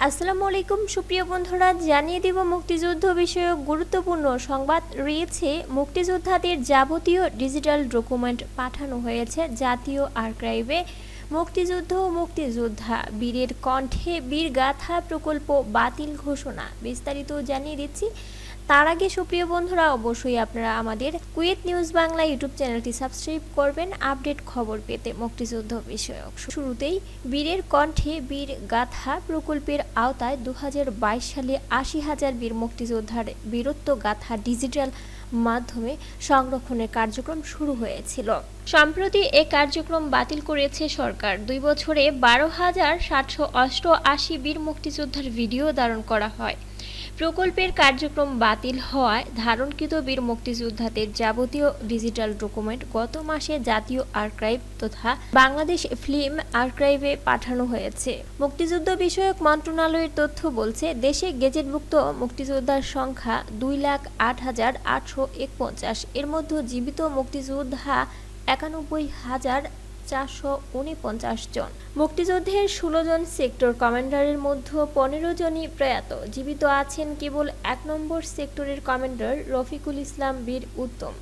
আসসালামু আলাইকুম সুপ্রিয় বন্ধুরা, জানিয়ে দেব মুক্তিযুদ্ধ বিষয়ক গুরুত্বপূর্ণ সংবাদ রয়েছে। মুক্তিযোদ্ধাদের যাবতীয় ডিজিটাল ডকুমেন্ট পাঠানো হয়েছে জাতীয় আর্কাইভে। মুক্তিযুদ্ধ ও মুক্তিযোদ্ধা বীরের কণ্ঠে বীর গাথা প্রকল্প বাতিল ঘোষণা, বিস্তারিত জানিয়ে দিচ্ছি। তার আগে সুপ্রিয় বন্ধুরা, অবশ্যই আপনারা আমাদের কুয়েত নিউজ বাংলা ইউটিউব চ্যানেলটি সাবস্ক্রাইব করবেন আপডেট খবর পেতে মুক্তিযুদ্ধ বিষয়ক। শুরুতেই বীরের কণ্ঠে বীর গাথা প্রকল্পের আওতায় 2022 সালে 80,000 বীর মুক্তিযোদ্ধার বীরত্ব গাথা ডিজিটাল মাধ্যমে সংরক্ষণের কার্যক্রম শুরু হয়েছিল। সম্প্রতি এ কার্যক্রম বাতিল করেছে সরকার। 2 বছরে 12,788 বীর মুক্তিযোদ্ধার ভিডিও ধারণ করা হয়। প্রকল্পের কার্যক্রম বাতিল হওয়ায় ধারণকৃত বীর মুক্তিযোদ্ধাদের যাবতীয় ডিজিটাল ডকুমেন্ট গত মাসে জাতীয় আর্কাইভ তথা বাংলাদেশ ফিল্ম আর্কাইভে পাঠানো হয়েছে। মুক্তিযুদ্ধ বিষয়ক মন্ত্রণালয়ের তথ্য বলছে, দেশে গেজেটভুক্ত মুক্তিযোদ্ধার সংখ্যা 2,08,849। এর মধ্যে জীবিত মুক্তিযোদ্ধা 91,449 জন। মুক্তিযুদ্ধের 16 জন সেক্টর কমান্ডারের মধ্যে 15 জনই প্রয়াত। জীবিত আছেন কেবল 1 নম্বর সেক্টরের কমান্ডার রফিকুল ইসলাম বীর উত্তম।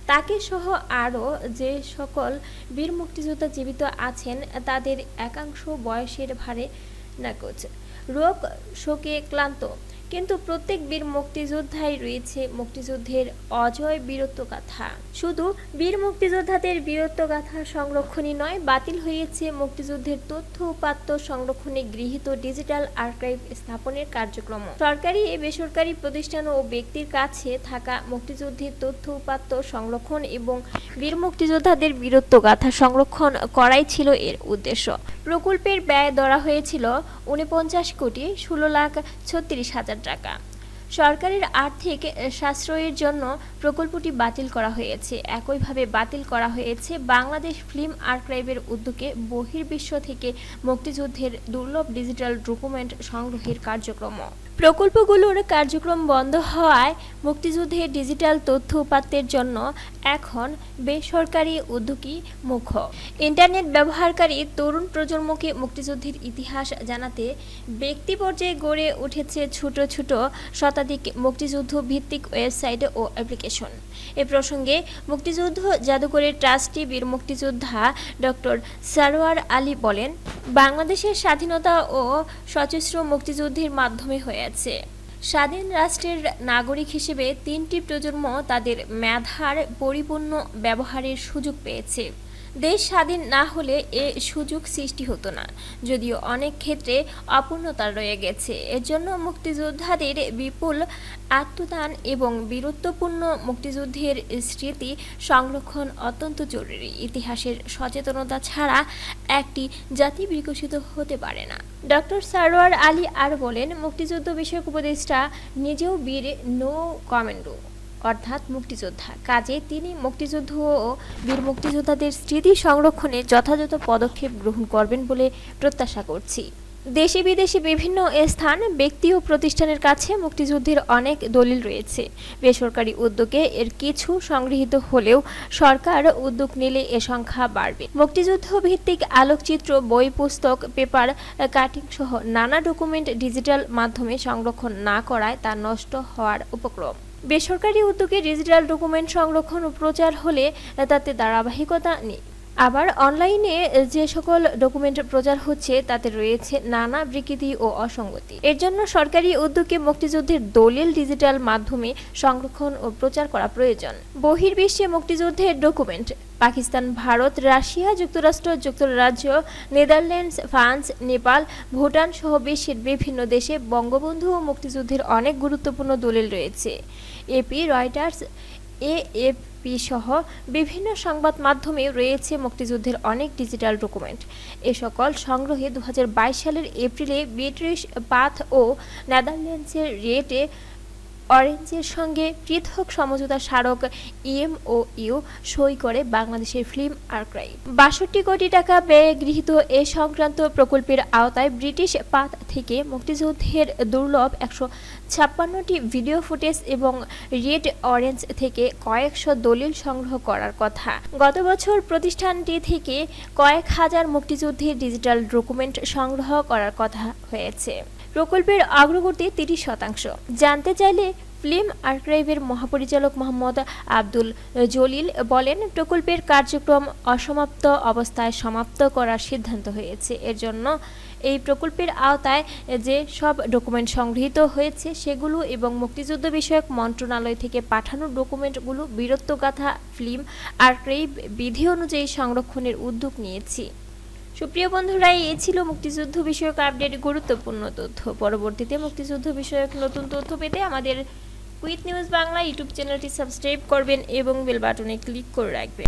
তাকে সহ আরও যে সকল বীর মুক্তিযোদ্ধা জীবিত আছেন তাদের একাংশ বয়সের ভারে নাকচ, রোগ শোকে ক্লান্ত, কিন্তু প্রত্যেক বীর মুক্তিযোদ্ধাই রয়েছে মুক্তিযুদ্ধের অজয় বীরত্বগাথা। শুধু বীর মুক্তিযোদ্ধাদের বীরত্বগাথা সংরক্ষণই নয়, বাতিল হয়েছে মুক্তিযুদ্ধের তথ্য উপাত্ত সংরক্ষণে গৃহীত ডিজিটাল আর্কাইভ স্থাপনের কার্যক্রম। সরকারি বেসরকারি প্রতিষ্ঠান ও ব্যক্তির কাছে থাকা মুক্তিযুদ্ধের তথ্য উপাত্ত সংরক্ষণ এবং বীর মুক্তিযোদ্ধাদের বীরত্বগাথা সংরক্ষণ করাই ছিল এর উদ্দেশ্য। প্রকল্পের ব্যয় ধরা হয়েছিল 49,16,36,000 টাকা। সরকারের আর্থিক সাশ্রয়ের জন্য প্রকল্পটি বাতিল করা হয়েছে। একইভাবে বাতিল করা হয়েছে বাংলাদেশ ফিল্ম আর্কাইভের উদ্যোগে বহির্বিশ্ব থেকে মুক্তিযুদ্ধের দুর্লভ ডিজিটাল ডকুমেন্ট সংগ্রহের কার্যক্রম। প্রকল্পগুলোর কার্যক্রম বন্ধ হওয়ায় মুক্তিযুদ্ধের ডিজিটাল তথ্য উপাত্তের জন্য এখন বেসরকারি উদ্যোগী মুখ্য। ইন্টারনেট ব্যবহারকারী তরুণ প্রজন্মকে মুক্তিযুদ্ধের ইতিহাস জানাতে ব্যক্তি পর্যায়ে গড়ে উঠেছে ছোট ছোট শতাধিক মুক্তিযুদ্ধ ভিত্তিক ওয়েবসাইট ও অ্যাপ্লিকেশন। এ প্রসঙ্গে মুক্তিযুদ্ধ জাদুঘরের ট্রাস্টি বীর মুক্তিযোদ্ধা ডক্টর সারোয়ার আলী বলেন, বাংলাদেশের স্বাধীনতা ও সশস্ত্র মুক্তিযুদ্ধের মাধ্যমে হয়েছে। স্বাধীন রাষ্ট্রের নাগরিক হিসেবে 3টি প্রজন্ম তাদের মেধার পরিপূর্ণ ব্যবহারের সুযোগ পেয়েছে। দেশ স্বাধীন না হলে এ সুযোগ সৃষ্টি হতো না, যদিও অনেক ক্ষেত্রে অপূর্ণতা রয়ে গেছে। এর জন্য মুক্তিযোদ্ধাদের বিপুল আত্মদান এবং বীরত্বপূর্ণ মুক্তিযুদ্ধের স্মৃতি সংরক্ষণ অত্যন্ত জরুরি। ইতিহাসের সচেতনতা ছাড়া একটি জাতি বিকশিত হতে পারে না। ডক্টর সারোয়ার আলী আর বলেন, মুক্তিযুদ্ধ বিষয়ক উপদেষ্টা নিজেও বীর নো কমান্ডো অর্থাৎ মুক্তিযোদ্ধা, কাজে তিনি মুক্তিযুদ্ধ ও বীর মুক্তিযোদ্ধাদের স্মৃতি সংরক্ষণে যথাযথ পদক্ষেপ গ্রহণ করবেন বলে প্রত্যাশা করছি। দেশে বিদেশে বিভিন্ন স্থান, ব্যক্তি ও প্রতিষ্ঠানের কাছে মুক্তিযুদ্ধের অনেক দলিল রয়েছে। বেসরকারি উদ্যোগে এর কিছু সংগৃহীত হলেও সরকার উদ্যোগ নিলে এ সংখ্যা বাড়বে। মুক্তিযুদ্ধ ভিত্তিক আলোকচিত্র, বই, পুস্তক, পেপার কাটিং সহ নানা ডকুমেন্ট ডিজিটাল মাধ্যমে সংরক্ষণ না করায় তা নষ্ট হওয়ার উপক্রম। বেসরকারি উদ্যোগে ডিজিটাল ডকুমেন্ট সংরক্ষণ ও প্রচার হলে তাতে ধারাবাহিকতা নেই। আবার অনলাইনে যে সকল ডকুমেন্ট প্রচার হচ্ছে তাতে রয়েছে নানা বিকৃতি ও অসঙ্গতি। এর জন্য সরকারি উদ্যোগে মুক্তিযুদ্ধের দলিল ডিজিটাল মাধ্যমে সংরক্ষণ ও প্রচার করা প্রয়োজন। বহির্বিশ্বে মুক্তিযুদ্ধের ডকুমেন্ট পাকিস্তান, ভারত, রাশিয়া, যুক্তরাষ্ট্র, যুক্তরাজ্য, নেদারল্যান্ডস, ফ্রান্স, নেপাল, ভুটান সহ বিশ্বের বিভিন্ন দেশে বঙ্গবন্ধু ও মুক্তিযুদ্ধের অনেক গুরুত্বপূর্ণ দলিল রয়েছে। এপি, রয়টার্স, এএফপি সহ বিভিন্ন সংবাদ মাধ্যমে রয়েছে মুক্তিযুদ্ধের অনেক ডিজিটাল ডকুমেন্ট। এ সকল সংগ্রহে 2022 সালের এপ্রিলে ব্রিটিশ পাথ ও নেদারল্যান্ডসের রেটে অরেঞ্জের সঙ্গে পৃথক সমঝোতা স্মারক EMOU সই করে বাংলাদেশের ফিল্ম আর্কাইভ। 62 কোটি টাকা ব্যয়ে গৃহীত এ সংক্রান্ত প্রকল্পের আওতায় ব্রিটিশ পাথ থেকে মুক্তিযুদ্ধের দুর্লভ 156টি ভিডিও ফুটেজ এবং রেড অরেঞ্জ থেকে কয়েকশো দলিল সংগ্রহ করার কথা। গত বছর প্রতিষ্ঠানটি থেকে কয়েক হাজার মুক্তিযুদ্ধের ডিজিটাল ডকুমেন্ট সংগ্রহ করার কথা হয়েছে। প্রকল্পের অগ্রগতি 30%। জানতে চাইলে ফিল্ম আর্কাইভের মহাপরিচালক মোহাম্মদ আব্দুল জলিল বলেন, প্রকল্পের কার্যক্রম অসমাপ্ত অবস্থায় সমাপ্ত করার সিদ্ধান্ত হয়েছে। এর জন্য এই প্রকল্পের আওতায় যে সব ডকুমেন্ট সংগৃহীত হয়েছে সেগুলো এবং মুক্তিযুদ্ধ বিষয়ক মন্ত্রণালয় থেকে পাঠানো ডকুমেন্টগুলো বীরত্বগাথা ফিল্ম আর্কাইভ বিধি অনুযায়ী সংরক্ষণের উদ্যোগ নিয়েছি। সুপ্রিয় বন্ধুরা, এই ছিল মুক্তিযুদ্ধ বিষয়ক আপডেট, গুরুত্বপূর্ণ তথ্য। পরবর্তীতে মুক্তিযুদ্ধ বিষয়ক নতুন তথ্য পেতে আমাদের কুইক নিউজ বাংলা ইউটিউব চ্যানেলটি সাবস্ক্রাইব করবেন এবং বেল বাটনে ক্লিক করে রাখবেন।